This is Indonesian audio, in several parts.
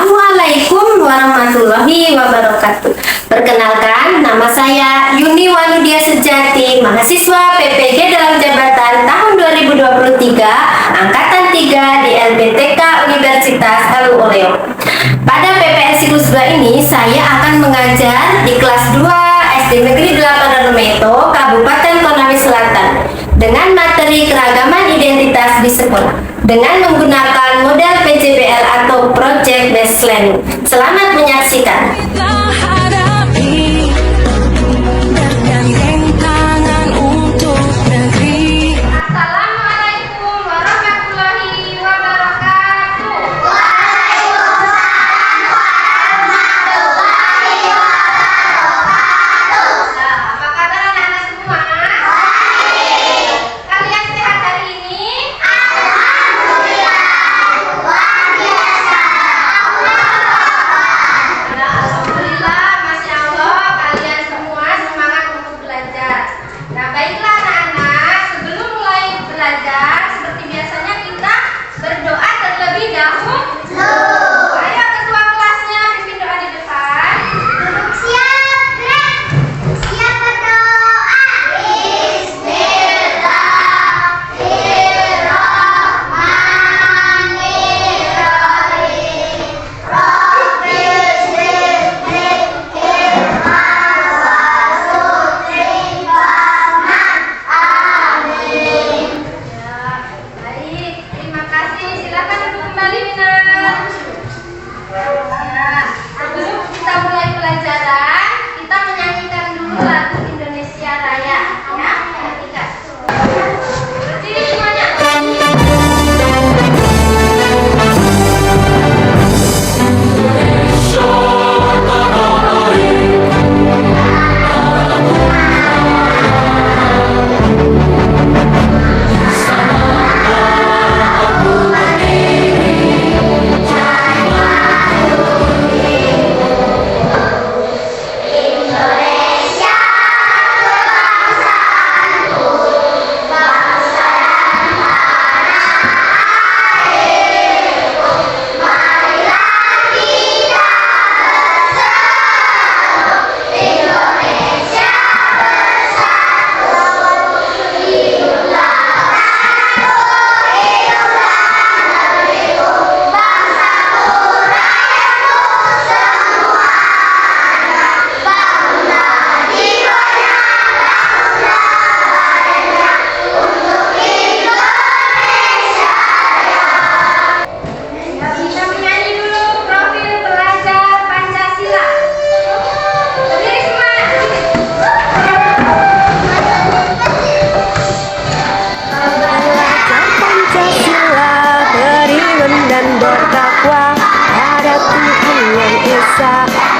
Assalamualaikum warahmatullahi wabarakatuh. Perkenalkan, nama saya Yuni Waludia Sejati, mahasiswa PPG dalam jabatan tahun 2023, angkatan 3 di LPTK Universitas Aluleo. Pada PPS siklus 2 ini, saya akan mengajar di kelas 2 SD Negeri 8 Remeto, Kabupaten Konawe Selatan, dengan materi keragaman identitas di sekolah, dengan menggunakan model PJBL atau Project Based Learning. Selamat menyaksikan.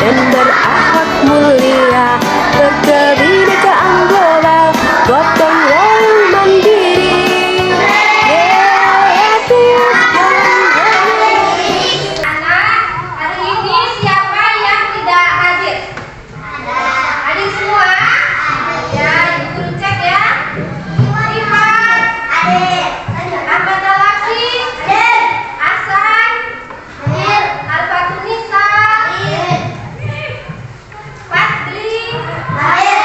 Dan berakhlak mulia, berkebinekaan global, gotong royong mandiri. Anak, hari ini siapa yang tidak hadir? Hadir semua? Ya, ibu guru cek ya. Rifat, hadir. Ahmad Alaksi, hadir. Hasan, hadir. Alfatunisa, hadir. Fadli, hadir.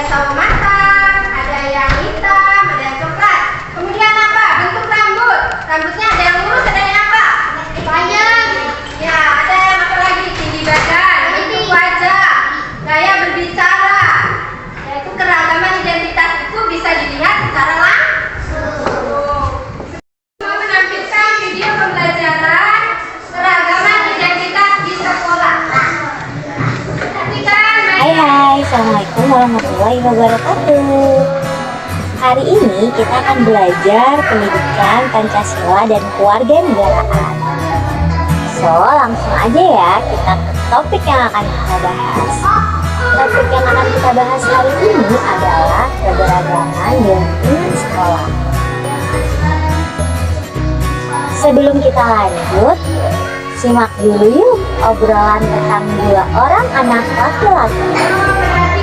sawo matang, ada yang hitam, ada yang coklat. Kemudian apa? Bentuk rambut. Rambutnya ada yang lurus, ada yang apa? Panjang. Ya, ada yang apa lagi? Tinggi badan, bentuk wajah, gaya berbicara. Yaitu keragaman identitas itu bisa dilihat secara langsung. Mau menampilkan video pembelajaran keragaman identitas di sekolah. Hai, Assalamualaikum warahmatullahi wabarakatuh. Hari ini kita akan belajar pendidikan Pancasila dan kewarganegaraan. So, langsung aja ya kita ke topik yang akan kita bahas. Topik yang akan kita bahas hari ini adalah keberagaman lingkungan sekolah. Sebelum kita lanjut, simak dulu yuk obrolan tentang dua orang anak laki-laki.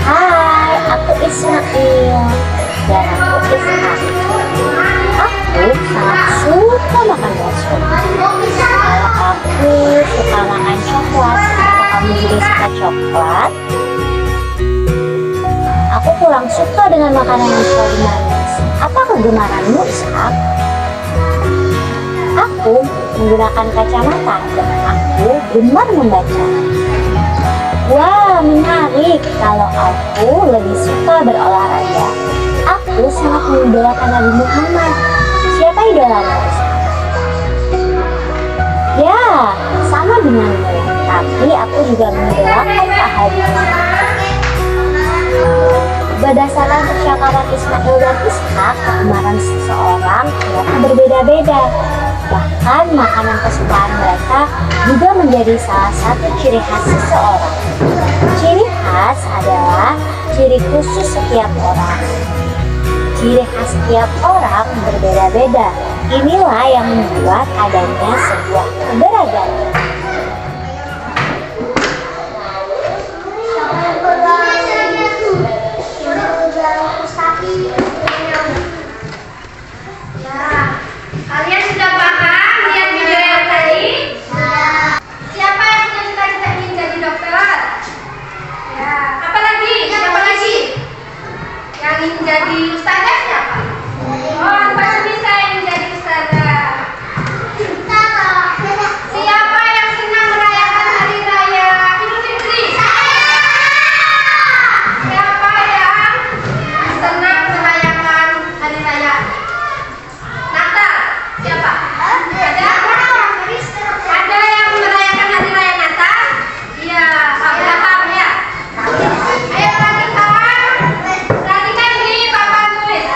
Hai, aku Ismail dan aku Ishak. Aku sangat suka makan bakso. Kalau aku suka makan coklat, atau kamu juga suka coklat? Aku kurang suka dengan makanan yang terlalu manis. Apa kegemaranmu, Ishak? Aku menggunakan kacamata dan aku gemar membaca. Wah, menarik. Kalau aku lebih suka berolahraga. Aku sangat mengidolakan Nabi Muhammad. Siapa idolamu? Ya, sama denganmu. Tapi aku juga mengidolakan Pak Habibie. Berdasarkan percakapan Ismail dan Ishak, kegemaran seseorang ternyata berbeda-beda. Bahkan makanan kesukaan mereka juga menjadi salah satu ciri khas seseorang. Ciri khas adalah ciri khusus setiap orang. Ciri khas setiap orang berbeda-beda. Inilah yang membuat adanya sebuah keberagaman. Kalian sudah paham lihat video yang tadi? Siapa yang punya cita-cita ingin jadi dokter? Ya, apa lagi? Siapa lagi? Yang ingin jadi ustazah siapa? Oh, pasti bisa yang ingin jadi ustazah. Siapa yang senang merayakan hari raya Idul Fitri? Siapa yang senang merayakan hari raya Natal? Siapa? Ada yang merayakan hari raya Natal? Iya, Abraham ya. Ayo perhatikan. Perhatikan nih Papa tulis.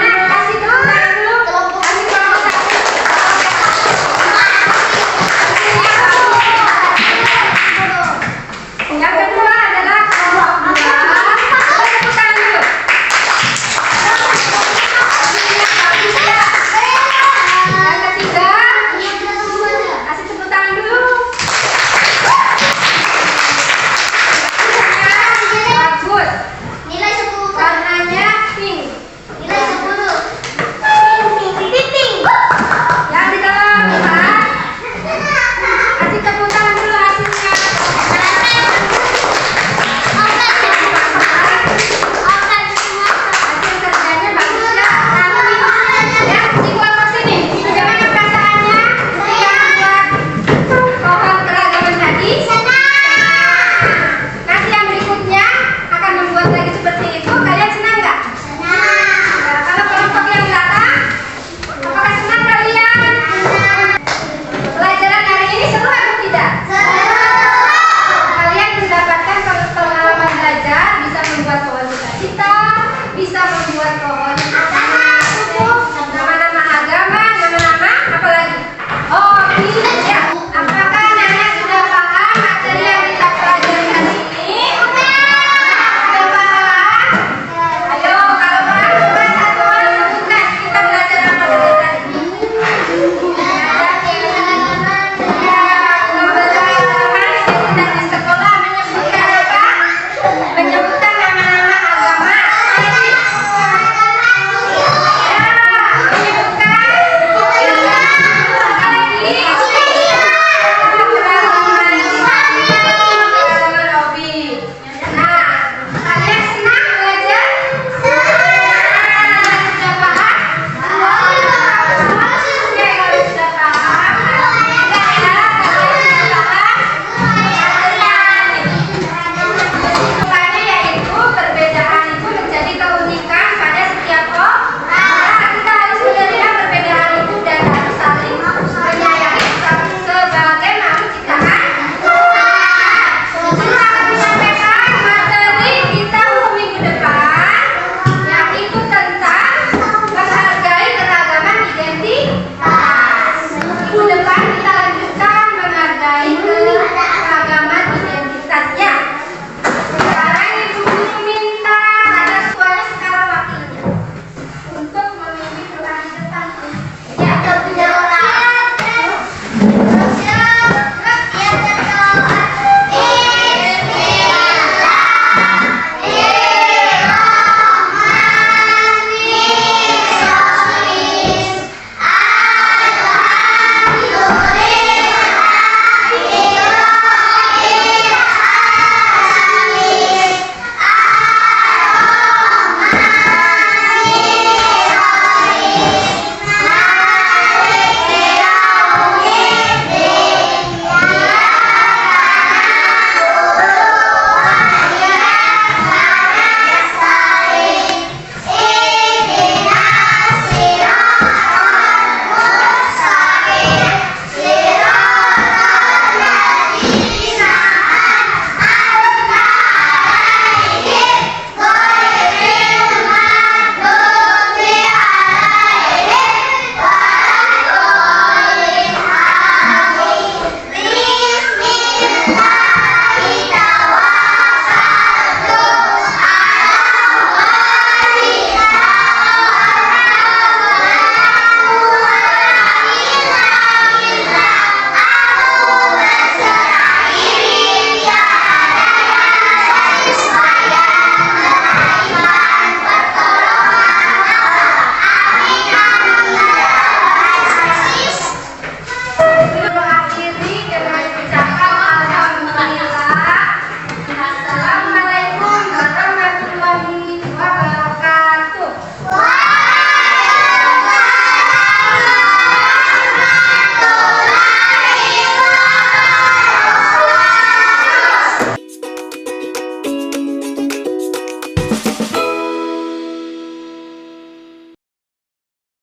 Anak-anak kasih